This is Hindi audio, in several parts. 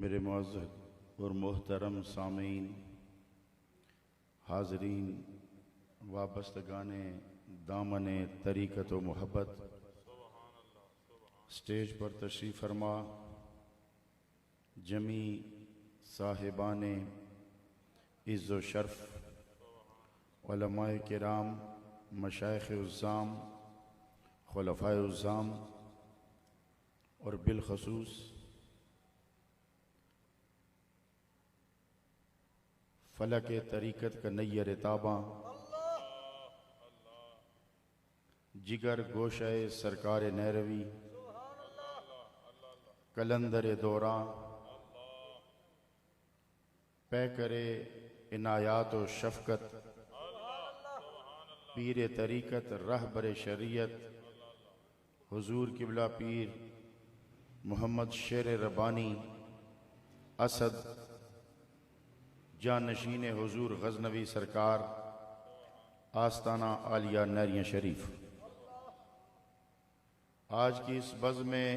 मेरे मुअज़्ज़ज़ और मोहतरम सामीन, हाज़रीन, वाबस्तगाने दामने तरीक़त व मोहब्बत, स्टेज पर तशरीफ़ फरमा जमी साहिबाने इज़्ज़ो शर्फ़, उलमाए किराम, मशाइख़ उज़्ज़ाम, खुलफ़ाए उज़्ज़ाम और बिलख़ुसूस फलक तरीक़त का नैयर ताबा, जिगर गोशाए सरकार नैरवी, कलंदर दौरा, पै करे इनायात व शफ़क़त, पीर तरीक़त रहबर शरीयत, हुज़ूर किबला पीर मोहम्मद शेर रब्बानी असद जानशीन हुज़ूर गज़नवी सरकार, आस्ताना आलिया नैरिया शरीफ। आज की इस बज़्म में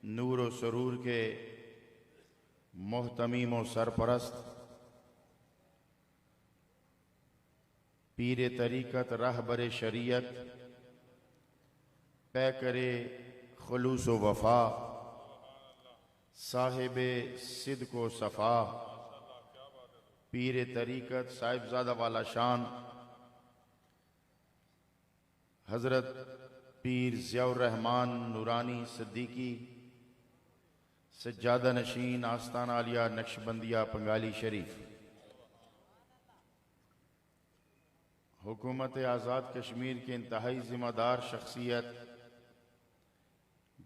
नूर व सरूर के मोहतमीम व सरपरस्त पीर तरीक़त रहबर शरीयत, पै करे खुलूस व वफ़ा, साहिबे सिद्क़ व सफ़ा, पीर तरीक़त साहिबजादा वाला शान हज़रत पीर ज़ियाउर रहमान नूरानी सिद्दीकी, सज्जादा नशीन आस्ताना आलिया नक्शबंदिया पंगाली शरीफ, हुकूमत आज़ाद कश्मीर के इंतहाई ज़िम्मेदार शख्सियत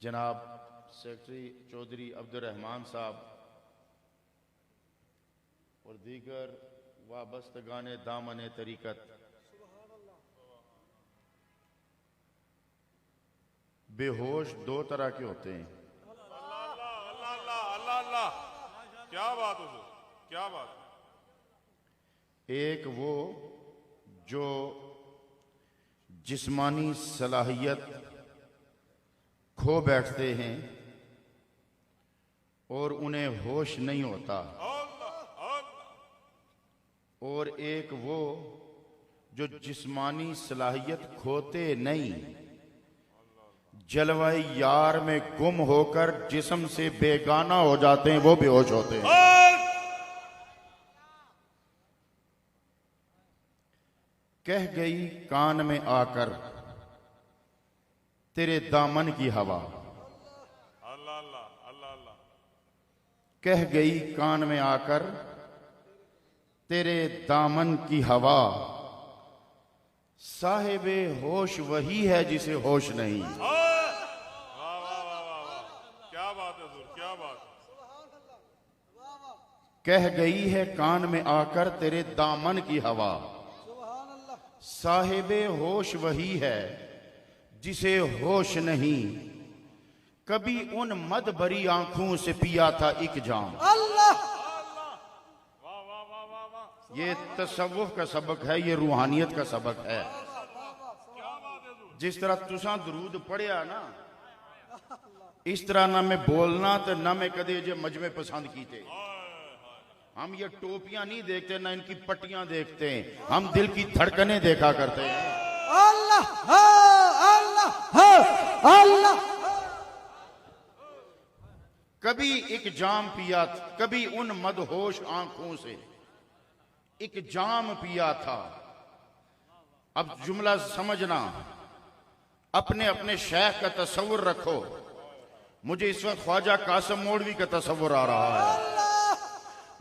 जनाब सेक्रेटरी चौधरी अब्दुर्रहमान साहब और दीगर वाबस्तगाने दामने तरीक़त, बेहोश दो तरह के होते हैं। अल्लाह, क्या बात है, क्या बात। एक वो जो जिस्मानी सलाहियत खो बैठते हैं और उन्हें होश नहीं होता, और एक वो जो जिस्मानी सलाहियत खोते नहीं, जलवाए यार में गुम होकर जिस्म से बेगाना हो जाते हैं, वो बेहोश होते हैं। कह गई कान में आकर तेरे दामन की हवा, अल्लाह अल्लाह अल्लाह अल्लाह, कह गई कान में आकर तेरे दामन की हवा, साहिबे होश वही है जिसे होश नहीं। वाह वाह वाह वाह वाह, क्या बात है हुजूर, क्या बात। कह गई है कान में आकर तेरे दामन की हवा, साहिबे होश वही है जिसे होश नहीं, कभी उन मद भरी आंखों से पिया था एक जाम। ये तसव्वुफ का सबक है, ये रूहानियत का सबक है। जिस तरह तुसा दरूद पढ़िया ना, इस तरह ना मैं बोलना तो ना मैं कदे जे मजमे पसंद कीते। हम ये टोपियां नहीं देखते, ना इनकी पट्टियां देखते हैं, हम दिल की धड़कनें देखा करते हैं। अल्लाह अल्लाह अल्लाह। कभी एक जाम पिया, कभी उन मदहोश आंखों से एक जाम पिया था। अब जुमला समझना, अपने अपने शेख का तस्वुर रखो। मुझे इस वक्त ख्वाजा कासिम मौलवी का तस्वुर आ रहा है,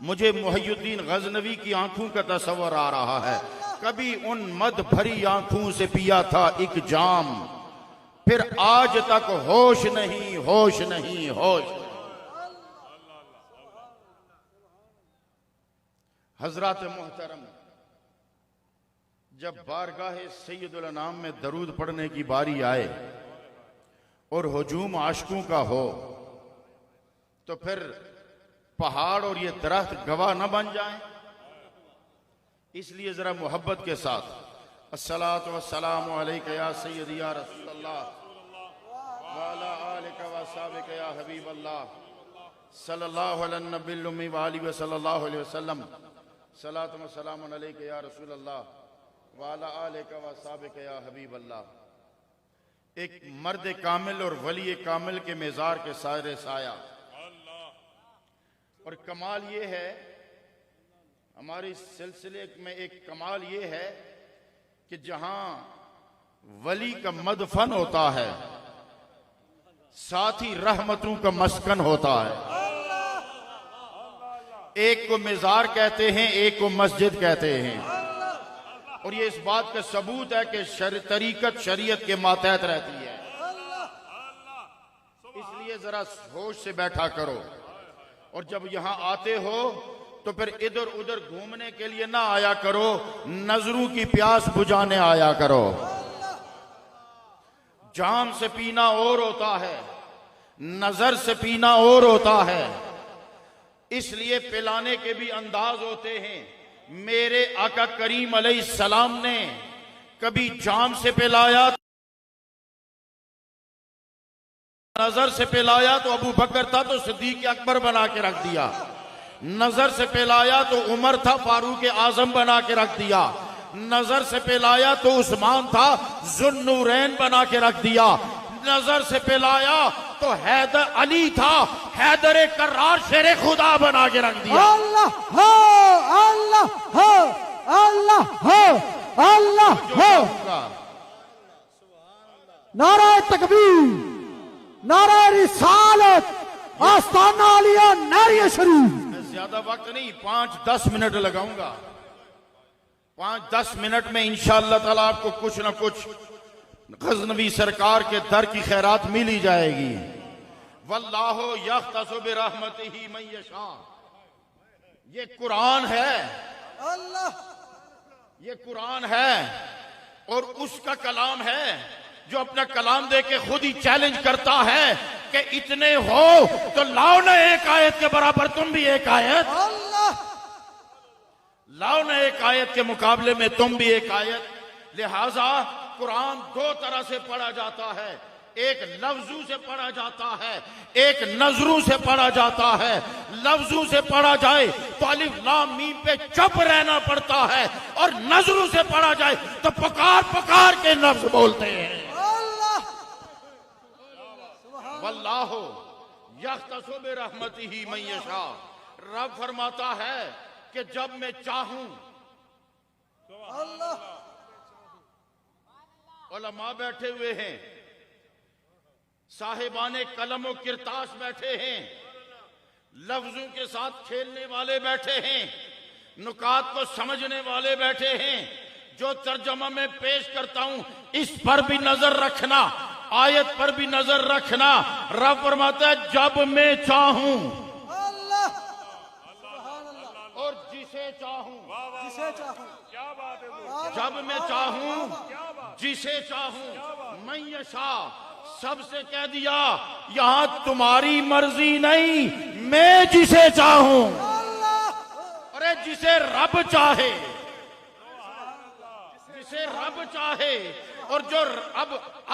मुझे मुहय्यिद्दीन गजनवी की आंखों का तस्वुर आ रहा है। कभी उन मद भरी आंखों से पिया था एक जाम, फिर आज तक होश नहीं, होश नहीं, होश। हजरात मोहतरम, जब बारगाह सैयदुल अनाम में दरूद पढ़ने की बारी आए और हुजूम आशिकों का हो, तो फिर पहाड़ और ये दरख्त गवाह न बन जाएं। इसलिए जरा मोहब्बत के साथ अस्सलातु वस्सलामु अलैका या सय्यदी या रसूलल्लाह व अला आलिका व अस्हाबिका या हबीबल्लाह सल्लल्लाहु अलैहि नबील उम्मी व आलिहि व सल्लल्लाहु अलैहि वसल्लम सलातु व सलामुन अलैका या रसूल अल्लाह व अला आलिका व अस्हाबिका या हबीब अल्लाह। एक मर्द कामिल और वली कामिल के मेज़ार के सारे साया। और कमाल ये है, हमारे इस सिलसिले में एक कमाल ये है कि जहां वली का मदफन होता है, साथ ही रहमतों का मस्कन होता है। एक को मेज़ार कहते हैं, एक को मस्जिद कहते हैं। और ये इस बात का सबूत है कि तरीकत शरीयत के मातहत रहती है। इसलिए जरा होश से बैठा करो। और जब यहां आते हो तो फिर इधर उधर घूमने के लिए ना आया करो, नजरों की प्यास बुझाने आया करो। जाम से पीना और होता है, नजर से पीना और होता है। इसलिए पिलाने के भी अंदाज होते हैं। मेरे आका करीम अलैहिस्सलाम ने कभी जाम से पिलाया, नजर से पिलाया तो अबू बकर था तो सिद्दीक अकबर बना के रख दिया, नजर से पिलाया तो उमर था फारूक आजम बना के रख दिया, नजर से पिलाया तो उस्मान था जुन्नूरैन बना के रख दिया, नजर से पिलाया तो हैदर अली था हैदर कर्रार शेरे खुदा बना के रख दिया। अल्लाह हो, अल्लाह हो, अल्लाह हो, अल्लाह हो। नारा तकबीर, नारा रिसालत, आस्ताना आलिया, नारिया शरीफ। मैं ज्यादा वक्त नहीं, 5-10 मिनट लगाऊंगा। 5-10 मिनट में इंशाअल्लाह ताला आपको कुछ ना कुछ गज़नवी सरकार के दर की खैरात मिल ही जाएगी। वल्लाहु यख्तसु बिरहमतिही मन यशा। ये कुरान है, अल्लाह, ये कुरान है और उसका कलाम है जो अपना कलाम दे के खुद ही चैलेंज करता है कि इतने हो तो लाओ ना एक आयत के बराबर तुम भी एक आयत, अल्लाह, लाओ ना एक आयत के मुकाबले में तुम भी एक आयत। लिहाजा कुरान दो तरह से पढ़ा जाता है, एक लफ्जों से पढ़ा जाता है, एक नजरों से पढ़ा जाता है। लफ्जों से पढ़ा जाए तो अलिफ लाम मीम पे चुप रहना पड़ता है, और नजरों से पढ़ा जाए तो पुकार पुकार के लफ्ज बोलते हैं। वल्लाहु यख्तसु बिरहमतिही मन यशा। रब फरमाता है कि जब मैं चाहूं, अल्लाह, उलमा बैठे हुए हैं, साहिबाने कलम और किरतास बैठे हैं, लफ्जों के साथ खेलने वाले बैठे हैं, नुकात को समझने वाले बैठे हैं। जो तर्जमा में पेश करता हूं इस पर भी नजर रखना, आयत पर भी नजर रखना। रब फरमाता है जब मैं चाहूं, अल्लाह, और जिसे चाहूं, जिसे चाहूं, क्या बात है? जब मैं चाहूं, जिसे चाहूं, मैं यशा। सबसे कह दिया यहां तुम्हारी मर्जी नहीं, मैं जिसे चाहूं। अरे जिसे रब चाहे, जिसे रब चाहे। और जो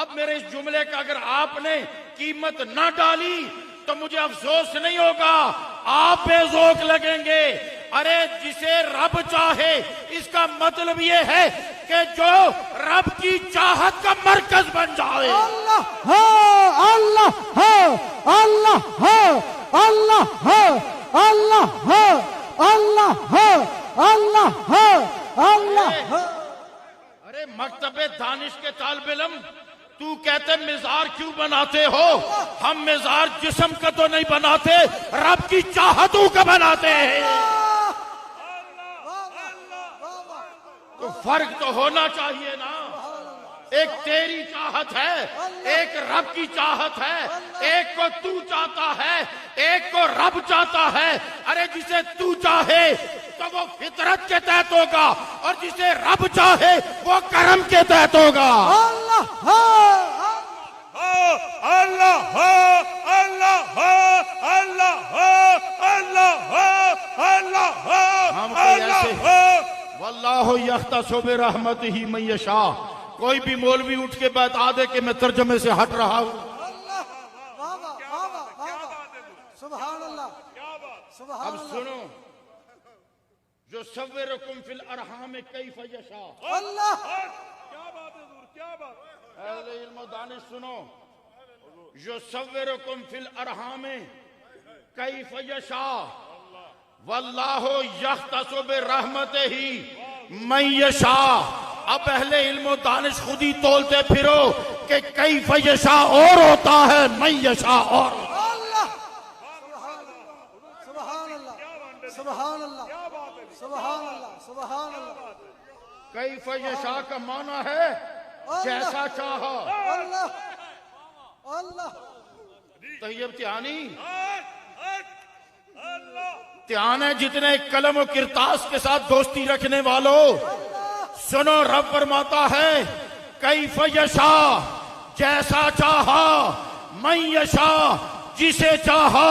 अब मेरे इस जुमले का अगर आपने कीमत ना डाली तो मुझे अफसोस नहीं होगा, आप बेजोक लगेंगे। अरे जिसे रब चाहे, इसका मतलब ये है कि जो रब की चाहत का मरकज बन जाए। अल्लाह हो, अल्लाह हो, अल्लाह हो, अल्लाह हो, अल्लाह हो, अल्लाह हो, अल्लाह हो, अल्लाह हो। अरे मकतबे दानिश के तालिब इल्म, तू कहते मेज़ार क्यों बनाते हो? हम मेज़ार जिस्म का तो नहीं बनाते, रब की चाहतों का बनाते हैं। तो फर्क तो होना चाहिए ना। एक तेरी चाहत है, एक रब की चाहत है। एक को तू चाहता है, एक को रब चाहता है। अरे जिसे तू चाहे तो वो फितरत के तहत होगा, और जिसे रब चाहे वो करम के तहत होगा। अल्लाह हो, अल्लाह हो, अल्लाह हो, अल्लाह हो, अल्लाह हो, अल्लाह हो, हम कोई अल्लाह ऐसे हो। वल्लाहु यख्तसु बिरहमतिही मन यशा। कोई भी मौलवी उठ के बता दे कि मैं तर्जमे से हट रहा हूं। अल्लाह, वाह वाह, वाह वाह, सुभान अल्लाह। अब सुनो, जो सव्वरकुम फिल अरहाम कैफ यशा। अल्लाह क्या बात है हुजूर, क्या बात। अहले इल्म व दानिश सुनो, जो सव्वरकुम फिल अरहाम कैफ यशा वल्लाहु यख्तसु बिरहमतिही मन यशा। अब अहले इल्म व दानिश खुद ही तोलते फिरो कि कैफ यशा और होता है, मन यशा और। अल्लाह सुभान अल्लाह सुभान अल्लाह सुभान अल्लाह सुभान अल्लाह। कैफ यशा का माना है जैसा चाहा। अल्लाह अल्लाह तैयब त्यानी अल्लाह त्यान है जितने कलम और किरतास के साथ दोस्ती रखने वालों, सुनो रब फरमाता है कैफ यशा जैसा चाहा, मन यशा जिसे चाहा।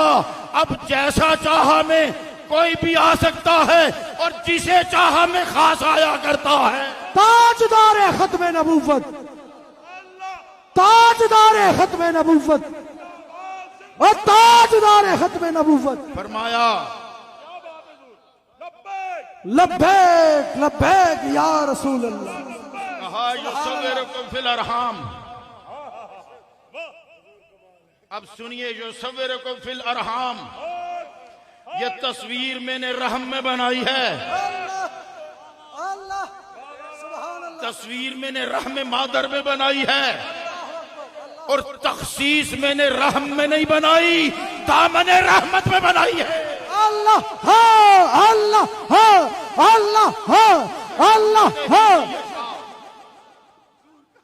अब जैसा चाहा में कोई भी आ सकता है और जिसे चाहा में खास आया करता है। ताजदार खत्म नबूवत, ताजदार खत्म नबूवत और ताजदार खत्म नबूवत। फरमाया लब्बैक लब्बैक या रसूल अल्लाह। कहा युसव्विरुकुम फिल अरहाम। अब सुनिए, जो सव्वरकुम फिल अरहाम, ये तस्वीर मैंने रहम में बनाई है। अल्लाह सुभान अल्लाह। तस्वीर मैंने रहम मादर में बनाई है और तखसीस मैंने रहम में नहीं बनाई, दामने रहमत में बनाई है। अल्लाह हाँ अल्लाह हाँ अल्लाह हाँ अल्लाह हाँ।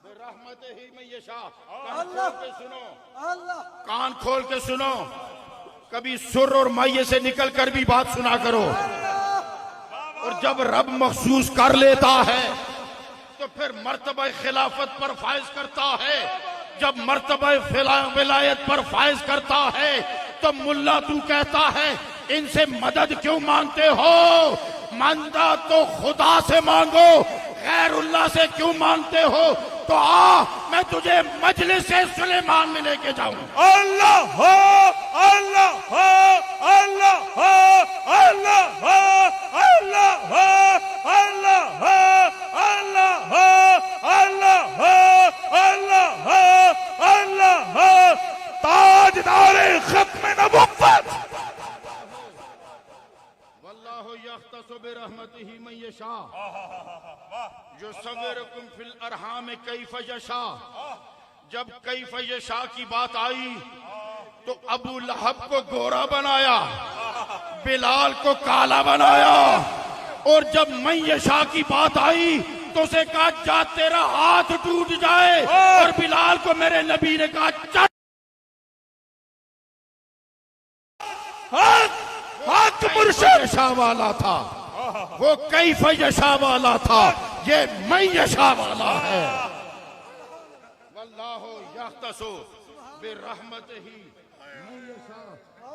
रहमत ही में यशा। कान खोल के सुनो, अल्लाह कान खोल के सुनो, कभी सुर और माये से निकल कर भी बात सुना करो। और जब रब महसूस कर लेता है तो फिर मर्तबा खिलाफत पर फायज करता है। जब मर्तबा विलायत पर फायज करता है तो मुल्ला तू कहता है इनसे मदद क्यों मांगते हो? मांगता तो खुदा से मांगो, गैरुल्लाह से क्यों मांगते हो? तो आ, मैं तुझे मजलिस से सुलेमान में लेके जाऊं। अल्लाह हो अल्लाह हो अल्लाह हो अल्लाह हो अल्लाह हो अल्लाह हो अल्लाह हो अल्लाह हो अल्लाह हो अल्लाह हो। ताजदारे खत्म नबुव्वत। वल्लाहु यख्तसु बिरहमतिही मन यशा। जो सव्वरकुम फिल अरहाम कैफ यशा। जब कैफ यशा की बात आई तो अबू लहब को गोरा बनाया, बिलाल को काला बनाया। और जब मन यशा की बात आई तो उसे कहा जा तेरा हाथ टूट जाए। और बिलाल को मेरे नबी ने कहा चल। हक मुर्शिद यशा वाला था, वो कैफ यशा वाला था, ये मैं यशा वाला है। वल्लाहु यख्तसु बिरहमतिही मन यशा।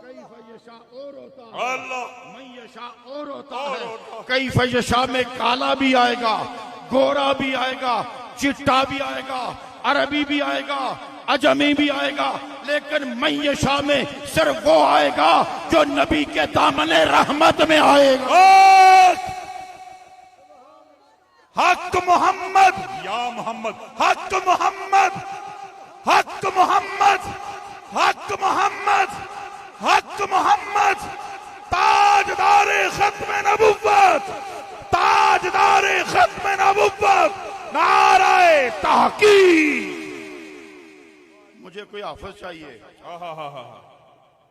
कैफ यशा और होता है, अल्लाह मैं यशा और होता है। कैफ यशा में काला भी आएगा, गोरा भी आएगा, चिट्टा भी आएगा, अरबी भी आएगा, अजमी भी आएगा, लेकिन मैं यशा में सिर्फ वो आएगा जो नबी के दामने रहमत में आएगा। हक मोहम्मद या मोहम्मद, हक मोहम्मद, हक मोहम्मद, हक मोहम्मद, हक मोहम्मद। ताजदारे खत्म नबुव्वत, ताजदारे खत्म नबुव्वत। नाराए तहकीक। मुझे कोई हाफिज चाहिए।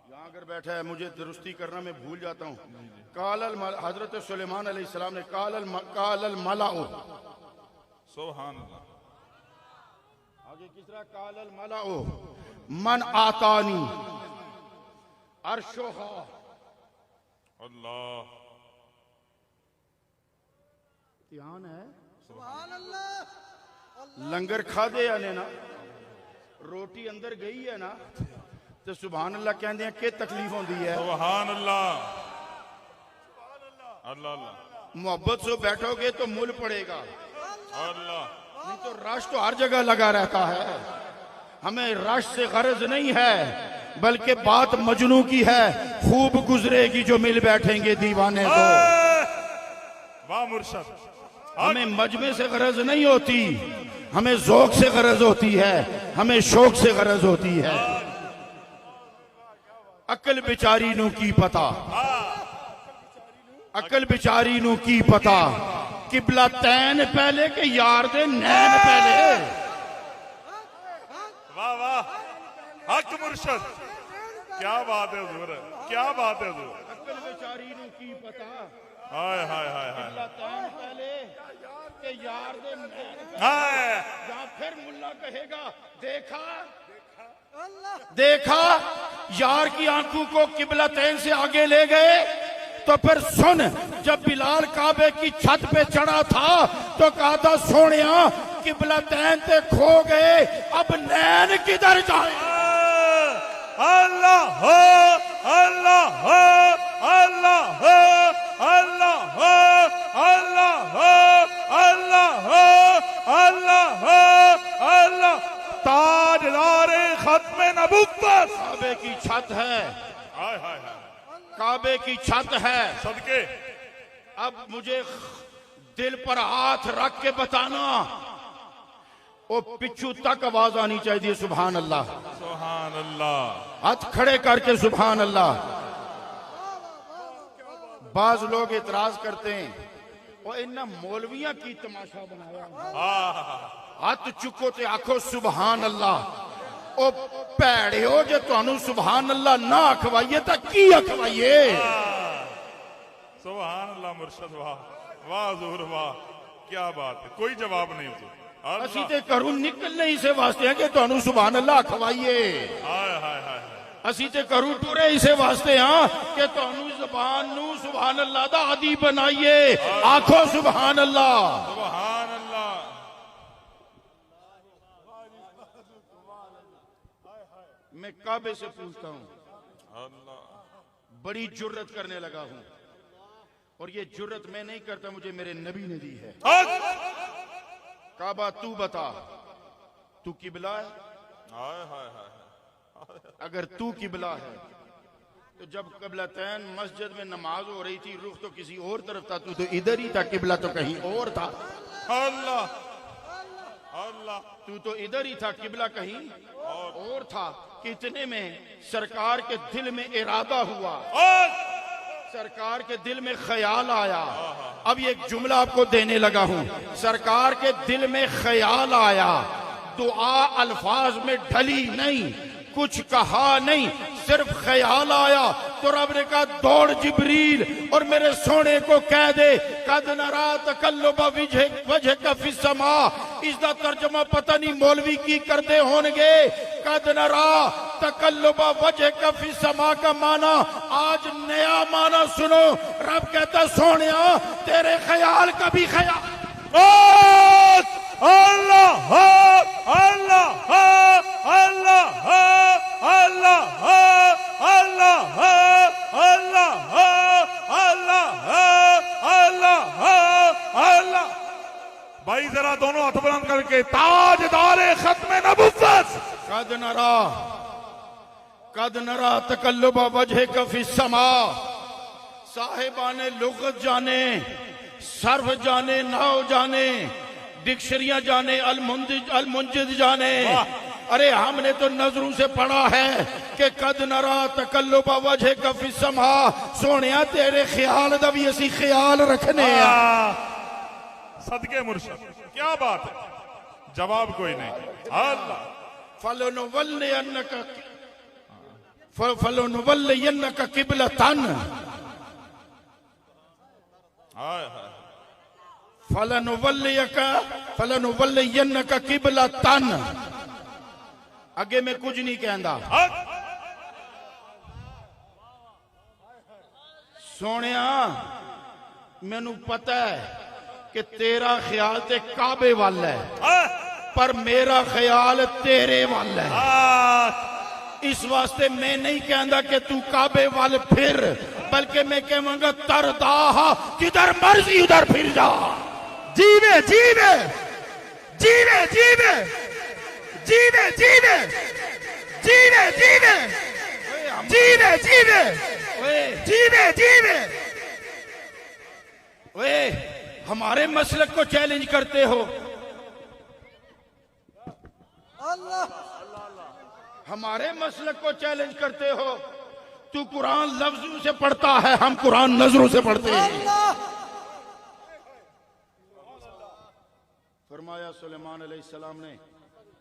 यहाँ अगर बैठा है, मुझे दुरुस्ती करना मैं भूल जाता हूँ। कालल हजरत सुलेमान अलैहिस्सलाम ने कालल मलाओ। सुभान अल्लाह। आगे किस तरह कालल मलाओ मन आतानी अर्शोहा। अल्लाह ध्यान है, सुभान अल्लाह। लंगर खा दे आने ना, रोटी अंदर गई है ना, तो सुभान अल्लाह कहते हैं कि तकलीफ होती है। सुभान अल्लाह अल्लाह अल्लाह। मोहब्बत से बैठोगे तो मुल पड़ेगा, अल्लाह नहीं तो रश तो हर जगह लगा रहता है। हमें रश से गरज नहीं है, बल्कि बात मजनू की है, खूब गुजरेगी जो मिल बैठेंगे दीवाने को। वाह मुर्शद, हमें मजमे से गरज नहीं होती, हमें ज़ौक़ से गरज होती है, हमें शौक से गरज होती है। अकल बिचारी नू की पता, अकल बिचारी नू की पता, किबला तैन पहले के यार दे नैन पहले। वाह वाह, हक मुर्शद, क्या बात है हुजूर, क्या बात है हुजूर। अकल बिचारी नू की पता, हाय हाय हाय हाय किबला तैन पहले के यार दे नैन पहले। हाय। या फिर मुल्ला कहेगा देखा देखा यार की आंखों को किबला तैन से आगे ले गए। तो फिर सुन, जब बिलाल काबे की छत पे चढ़ा था तो कहा था सोनिया किबला तैन ते खो गए, अब नैन किधर जाए। अल्लाह हो, अल्लाह हो, अल्लाह हो, अल्लाह हो, अल्लाह हो, अल्लाह हो, अल्लाह हो, अल्लाह। ताजदारे खत्म नबुव्वत काबे की छत है, हाय हाय हाय, काबे की छत है। सदके अब मुझे दिल पर हाथ रख के बताना, वो पिछू तक आवाज आनी चाहिए सुभान अल्लाह। सुभान अल्लाह। हाथ खड़े करके सुभान अल्लाह। बाज लोग इतराज करते हैं, वो इन्ना मौलवियां की तमाशा बनाया। हाथ चुको ते आखो सुभान अल्लाह। ओ भैड़े हो जे तुहानू सुभान अल्लाह ना अखवाइए तो की अखवाइए। सुभान अल्लाह मुर्शद, वाह वाह हुजूर, वाह क्या बात है, कोई जवाब नहीं हुजूर। असी ते घरों निकलने इसे वास्ते हैं कि तुहानू सुभान अल्लाह अखवाइए। हाय हाय हाय, असी ते घरों टुरे इसे वास्ते हाँ कि तुहानू ज़बान नू सुभान अल्लाह दा आदी बनाइए। आखो सुभान अल्लाह। सुभान अल्लाह। मैं काबे से पूछता हूँ, अल्लाह। बड़ी जुर्रत करने लगा हूँ, और ये जुर्रत मैं नहीं करता, मुझे मेरे नबी ने दी है। काबा तू बता, तू किबला है? हाय हाय हाय, अगर तू किबला है तो जब क़िबलतैन मस्जिद में नमाज हो रही थी, रुख तो किसी और तरफ था, तू तो इधर ही था, किबला तो कहीं और था। अल्लाह अल्लाह। तू तो इधर ही था, किबला कहीं और था। कितने में सरकार के दिल में इरादा हुआ, सरकार के दिल में ख्याल आया। अब ये एक जुमला आपको देने लगा हूं, सरकार के दिल में ख्याल आया, दुआ अल्फाज में ढली नहीं, कुछ कहा नहीं, सिर्फ ख्याल आया। तो रब ने कहा दौड़ जिब्रील और मेरे सोने को कह दे कद नरा तकल्लुब वजहका फिस समा। इसका तर्जमा पता नहीं मौलवी की करते होंगे। कद नरा तकल्लुब वजहका फिस समा का माना आज नया माना सुनो। रब कहता सोनिया तेरे ख्याल का भी ख्याल। अल्लाह अल्लाह अल्लाह अल्लाह अल्लाह अल्लाह अल्लाह अल्लाह अल्लाह। भाई जरा दोनों हाथ बुलंद करके ताजदारे खत्म नबुव्वत। कद नरा तकल्लुब वजहका फिस समा। साहिबाने लुगत जाने, सर्फ जाने, नाव जाने, डिक्शनरियां जाने, अल-मुंजिद जाने। अरे हमने तो नजरों से पढ़ा है कि कद नरा तकल्लुब वजहका फिस समा। सोनिया तेरे ख्याल दा भी असी ख्याल रखने आ। सदके मुर्शद, क्या बात है, जवाब कोई नहीं। अल्लाह फलनुवल्लियन्नका क़िबलतन। हाय हाय, फलनुवल्लियन्नका क़िबलतन। अगे मैं कुछ नहीं कहता। सोनिया मैनू पता है कि तेरा ख्याल ते काबे वाल है, पर मेरा ख्याल तेरे वाल है। इस वास्ते मैं नहीं कहता कि तू काबे वाल फिर, बल्कि मैं कहूंगा तरदाह जिधर मर्जी उधर फिर जा। जीवे जीवे जीवे जीवे जीवे जीवे जीवे जीवे जीने जीने ओए जीने जीने ओए हमारे मसलक को चैलेंज करते हो, अल्लाह हमारे मसलक को चैलेंज करते हो। तू कुरान लफ्जों से पढ़ता है, हम कुरान नजरों से पढ़ते हैं। अल्लाह फरमाया सुलेमान अलैहिस्सलाम ने,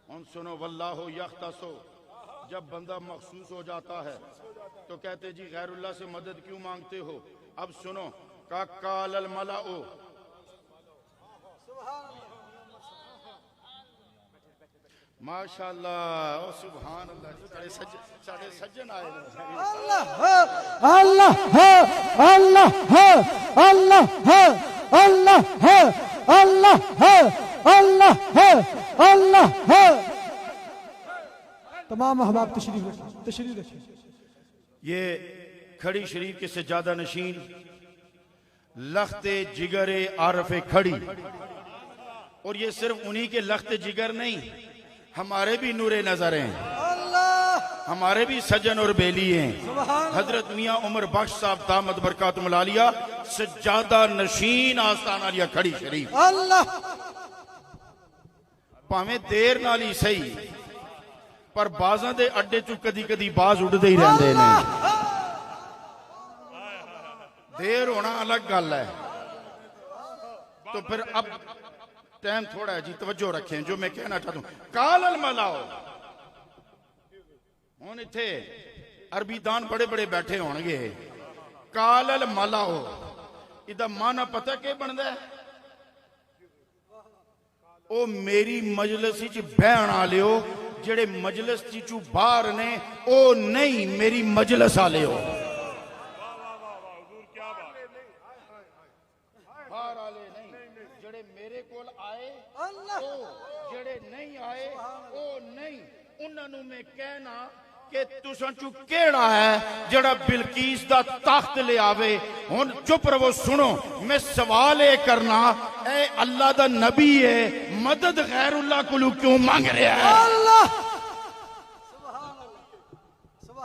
उन सुनो वल्लाहु यख्तसो, जब बंदा मखसूस हो जाता है तो कहते जी गैरुल्लाह से मदद क्यों मांगते हो। अब सुनो, का कालल मलाओ, माशाअल्लाह, ओ सुभान अल्लाह, साढ़े सज्जन आए हैं। अल्लाह अल्लाह अल्लाह अल्लाह अल्लाह अल्लाह। तमाम अहबाब तशरीफ रखें। ये खड़ी शरीफ के सज्जादा नशीन लख्ते जिगरे आरफे खड़ी, और ये सिर्फ उन्हीं के लख्ते जिगर नहीं, हमारे भी नूरे नजर हैं, अल्लाह हमारे भी सज्जन और बेली हैं। सुभान हजरत मियां उमर बख्श साहब दामद बरकातुहुल आलिया सज्जादा नशीन आस्ताना लिया खड़ी शरीफ, अल्लाह भावें देर नाल ही सही, पर बाजां दे अड्डे चों कदी कदी बाज उड़दे ही रहंदे ने। देर होना अलग गल है। तो फिर अब टाइम थोड़ा है जी, तवज्जो रखें जो मैं कहना चाहता हूं। कालल मलाओ, हुण इत्थे अरबी दान बड़े बड़े बैठे होणगे। कालल मलाओ इदा माना पता के बनदा है? ओ मेरी मजलिस च बहण आलियो, जेड़े मजलिस चू बाहर ने ओ नहीं, मेरी मजलिस आलियो। बाहर आले नहीं, जेड़े मेरे कोल आए अल्लाह ओ, जेड़े नहीं आए ओ नहीं। उन्होंने मैं कहना कि तुसां चू केड़ा है जेड़ा बिलकीस दा तख्त ले आवे। हुण चुप रहो, सुनो, मैं सवाल ये करना, ए अल्लाह दा नबी है, मदद गैरुल्लाह कोलू क्यों मांग रहा है? अल्लाह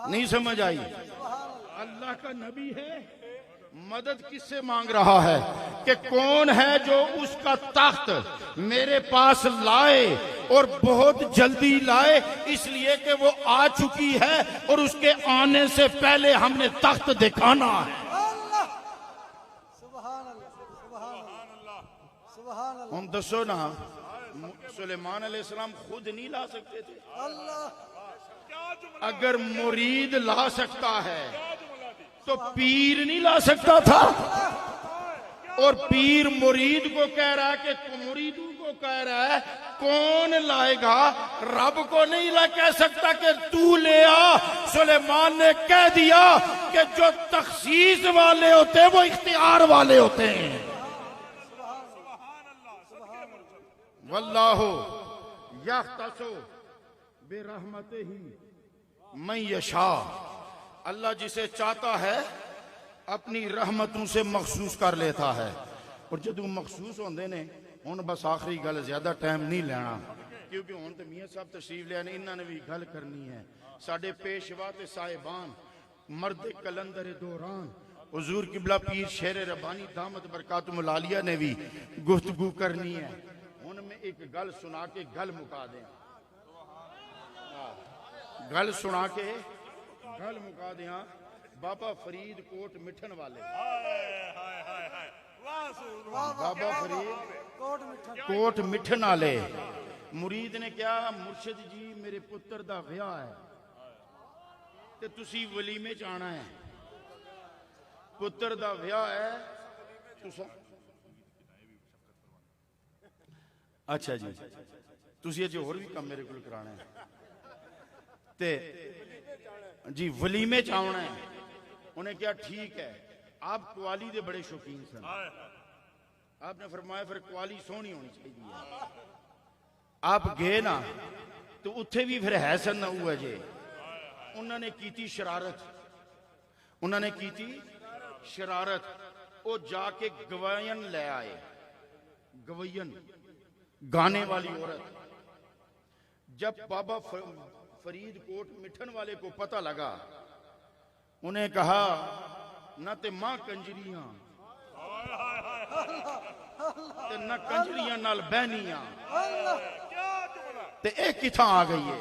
नहीं समझ आई? अल्लाह का नबी है, मदद किससे मांग रहा है? कि कौन है जो उसका तख्त मेरे पास लाए, और बहुत जल्दी लाए, इसलिए कि वो आ चुकी है और उसके आने से पहले हमने तख्त दिखाना है। अल्लाह सुभान अल्लाह सुभान अल्लाह। हम दसो ना, सुलेमान अलैहिस्सलाम खुद नहीं ला सकते थे? अल्लाह अगर मुरीद ला सकता है तो पीर नहीं ला सकता था? और पीर मुरीद को कह रहा है कि मुरीदों को कह रहा है कौन लाएगा? रब को नहीं ला कह सकता कि तू ले आ। सुलेमान ने कह दिया कि जो तखसीस वाले होते हैं वो इख्तियार वाले होते हैं। वल्लाहु यख्तसु बिरहमतिही मैं यशा, अल्लाह जिसे चाहता है अपनी रहमतों से मखसूस कर लेता है। और जदों मखसूस होंदे ने, हुण बस आखिरी गल, ज्यादा टाइम नहीं लेना क्योंकि हुण तो मियां साहब तशरीफ ले आए, इन्होंने भी गल करनी है। साडे पेशवा ते साहिबान मर्द कलंदर दौरान हुजूर किबला पीर शेर रब्बानी दामद बरकातुहुल आलिया ने भी गुफ्तगू करनी है। हुण मैं एक गल सुना के गल मुका दें, गल सुना के गल मुका दिया। बाबा फरीद कोट मिठन वाले, बाबा फरीद कोट मिठन वाले मुरीद ने क्या, मुर्शिद जी मेरे पुत्र दा विआह है ते तुसी वलीमे च आना है। पुत्र दा विआह है तुसा, अच्छा जी, तुसी अजे होर भी काम मेरे कोल कराना है ते जी वलीमे च आना है। उन्हें क्या ठीक है, आप क्वाली दे बड़े शौकीन सन, आपने फरमाया फिर क्वाली सोहनी होनी चाहिए। आप गए ना तो उत्थे भी फिर है सन हुआ जे, उन्होंने की शरारत, उन्होंने की शरारत, वो जाके गवायन ले आए। गवैयन गाने वाली औरत। जब बाबा फरीद कोट मिठन वाले को पता लगा उन्हें कहा ना ते मां कंजरियां ते ना कंजरियां नाल बहनियां ते एक किथा आ गई है।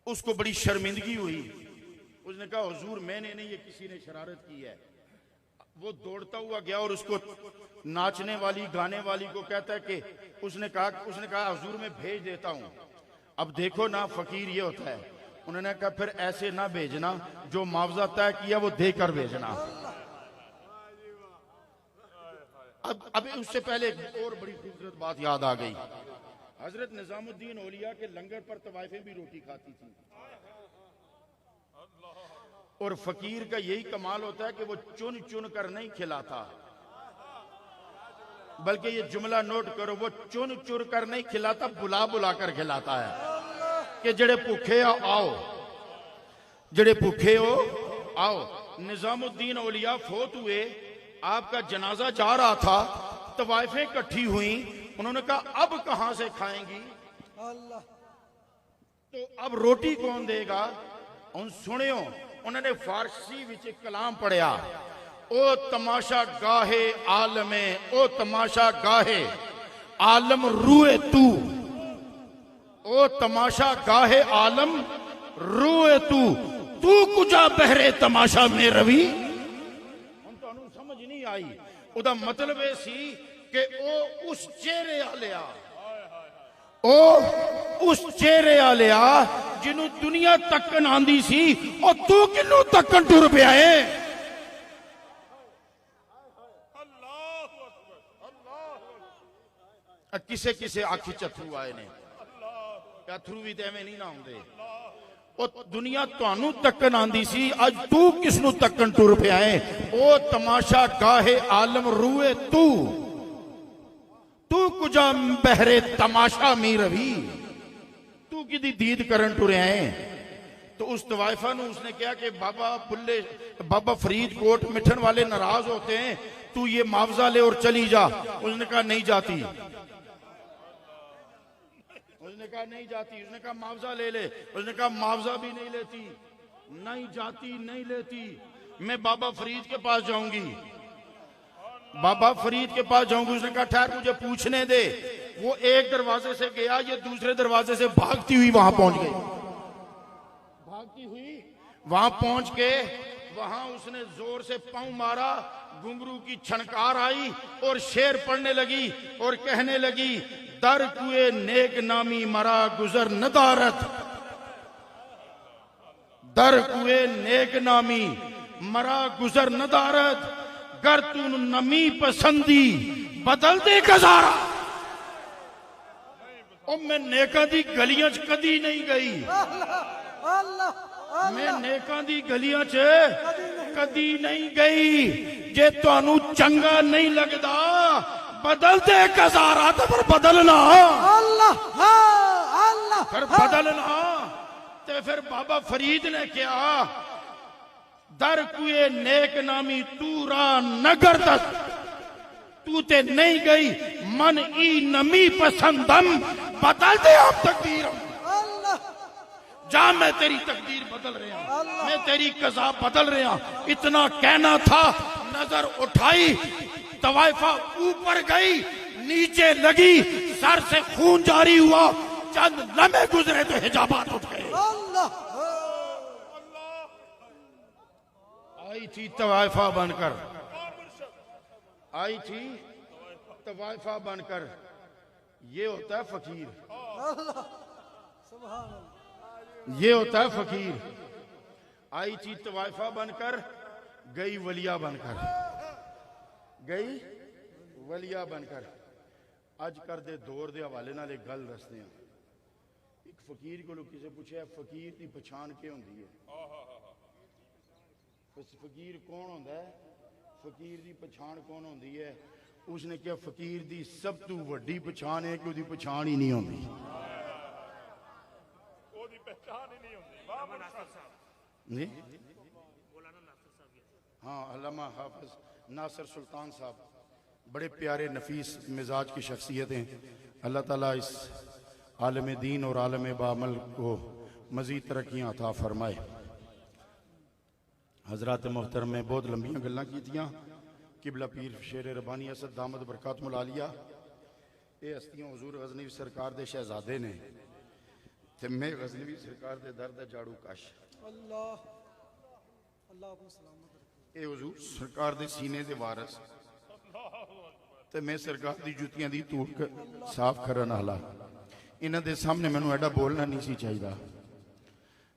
उसको बड़ी शर्मिंदगी हुई। उसने कहा हुजूर मैंने नहीं, ये किसी ने शरारत की है। वो दौड़ता हुआ गया और उसको नाचने वाली गाने वाली को कहता है कि उसने कहा हुजूर मैं भेज देता हूं। अब देखो ना फकीर ये होता है। उन्होंने कहा फिर ऐसे ना भेजना, जो मुआवजा तय किया वो देकर भेजना। अब उससे पहले एक और बड़ी खूबसूरत बात याद आ गई। हजरत निजामुद्दीन औलिया के लंगर पर तवाइफें भी रोटी खाती थी। और फकीर का यही कमाल होता है कि वो चुन चुन कर नहीं खिलाता, बल्कि ये जुमला नोट करो, वो चुन चुन कर नहीं खिलाता, बुला बुला कर खिलाता है कि जड़े भूखे आओ, जड़े भूखे हो आओ। निजामुद्दीन औलिया फोत हुए, आपका जनाजा जा रहा था, तवाइफें इकट्ठी हुई। उन्होंने कहा अब कहां से खाएंगी, अल्लाह तो अब रोटी कौन देगा। उन सुनियो, उन्होंने फारसी विच एक कलाम पढ़िया, ओ तमाशा गाहे आलमे, ओ तमाशा गाहे आलम रूए तू, ओ तमाशा गाहे आलम रूए तू, तू कुजा बहरे तमाशा में रवि। हम तो समझ नहीं आई। उदा मतलब ये सी कि ओ उस चेहरे आलिया, ओ उस चेहरे आलिया जिन्हों दुनिया तकन आंदी सी, और तू किनू तकन टुर पिया है। किसे किसे आखी चथरू आए ने, अथरू भी तो एवं नहीं ना आउंदे। ओ दुनिया तुहानू तकन आंदी सी, अज तू किसनू तकन टुर पिया है। ओ तमाशा गाहे आलम रूए तू, तू कुजा बहरे तमाशा मी रवि, तू कि दीद करन टुरिया है। तो उस तवाइफा ने उसने कहा कि बाबा फरीद कोट मिठन वाले नाराज होते हैं, तू ये मुआवजा ले और चली जा। उसने कहा नहीं जाती, उसने कहा नहीं जाती। उसने कहा मुआवजा ले ले। उसने कहा मुआवजा भी नहीं लेती, नहीं जाती, नहीं लेती। मैं बाबा फरीद के पास जाऊंगी, बाबा फरीद के पास जाऊंगी। उसने कहा ठहर मुझे पूछने दे। वो एक दरवाजे से गया, ये दूसरे दरवाजे से भागती हुई वहां पहुंच गई। भागती हुई वहां पहुंच के वहां उसने जोर से पांव मारा, घुंघरू की छनकार आई और शेर पड़ने लगी और कहने लगी, दर कुए नेक नामी मरा गुजर नदारत, दर कुए नेक नामी मरा गुजर नदारत, गर तू नमी पसंदी बदल दे गजारा। और मैं नेका दी गलियां च कदी नहीं गई, अल्लाह मैं नेका दी गलियां च कदी नहीं गई। जे तुहानू चंगा नहीं लगदा बदल दे गजारा, तो फिर बदलना, अल्लाह अल्लाह फिर बदलना। ते फिर बाबा फरीद ने कहा, दर कुए नेक नामी तू रा नगर दस, तू ते नहीं गई मन ई नमी पसंदम, बदल दे आप तकदीर। अल्लाह जा मैं तेरी तकदीर बदल रहा हूं, मैं तेरी कज़ा बदल रहा हूं। इतना कहना था, नजर उठाई, तवाइफा ऊपर गई, नीचे लगी, सर से खून जारी हुआ। चंद लम्हे गुजरे तो हिजाबात उठ गए। अल्लाह आई थी तवाइफा बनकर, आई थी तवाइफा बनकर। ये होता है फकीर, सुभान अल्लाह। ये होता है फकीर। आई थी तवाइफा बनकर, गई वलिया बनकर, गई वलिया बनकर। अज कर दे दौर के हवाले नाल एक गल दसदे हैं। एक फकीर को किसी पूछा, फकीर की पछाण क्या होंदी है? फकीर कौन होंदा है? फकीर की पछाण कौन होंदी है? उसने कहा फकीर की सब तो वड्डी पछाण है कि उसकी पछाण ही नहीं होंदी। जी हाँ, अल्लामा हाफिज नासिर सुल्तान साहब बड़े प्यारे नफीस मिजाज की शख्सियत हैं। अल्लाह ताला इस आलम दीन और आलम बामल को मजीद तरक्कियाँ अता फरमाए। हजरात मोहतरम में बहुत लंबियां गल्लां कीतियां। किबला पीर शेर रबानी असद दामद बरकातुल आलिया ये हस्तियां हुजूर गजनवी सरकार दे शहजादे ने ते मैं गजनवी सरकार दे दर दा झाड़ू कश। अल्लाह अल्लाह को सलामत रखे। ये हुजूर सरकार दे सीने दे वारस ते मैं सरकार दी जुतियां दी धूड़ साफ करन वाला। इन्हां दे सामने मैनू एडा बोलना नहीं सी चाहिदा,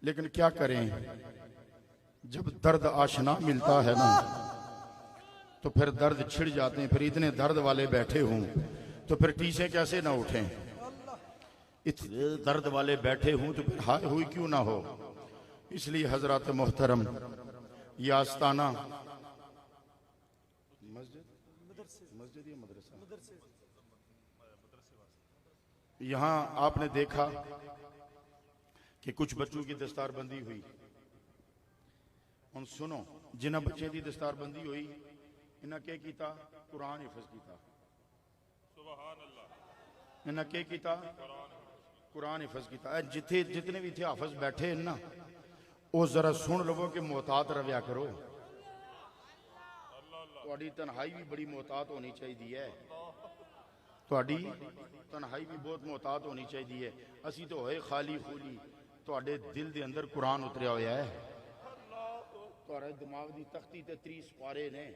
लेकिन क्या करें, जब दर्द आशना मिलता है ना तो फिर दर्द छिड़ जाते हैं। फिर इतने दर्द वाले बैठे हों तो फिर टीसे कैसे ना उठें, इतने दर्द वाले बैठे हों तो फिर हाय हुई क्यों ना हो। इसलिए हजरत मोहतरम ये आस्ताना मस्जिद या मदरसा, यहाँ आपने देखा कि कुछ बच्चों की दस्तारबंदी हुई। हुण सुनो, जिन्हां बच्चे की दस्तारबंदी हुई इन्हां के कीता, कुरान हिफज कीता। इन्हां के कीता, कुरान हिफज कीता। जिथे जितने भी इत्थे हाफज बैठे हैं ना, वो जरा सुन लवो कि मोहतात रव्या करो। तुहाडी तन्हाई भी बड़ी मोहतात होनी चाहिए है, तुहाडी तन्हाई भी बहुत मोहतात होनी चाहिए है। असी तो होए खाली खूली, तुहाडे दिल दे अंदर कुरान उतरिया होया है। तुहाडे दिमाग दी तख्ती ते 30 सिपारे ने,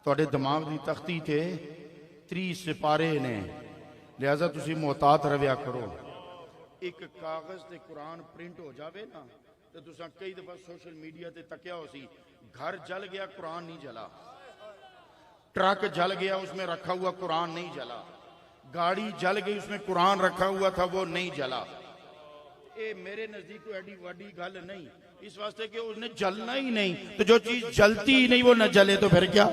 तुहाडे दिमाग दी तख्ती ते 30 सिपारे ने, लिहाजा तुसी मोहतात रव्या करो। एक कागज ते कुरान प्रिंट हो जावे ना तो तुसा कई दफा सोशल मीडिया ते तकिया हो सी, घर जल गया कुरान नहीं जला, ट्रक जल गया उसमें रखा हुआ कुरान नहीं जला, गाड़ी जल गई उसमें कुरान रखा हुआ था वो नहीं जला। ये मेरे नजदीक कोई एडी वाडी गल नहीं, इस वास्ते कि उसने जलना ही नहीं, तो जो चीज जलती ही नहीं वो न जले तो फिर क्या।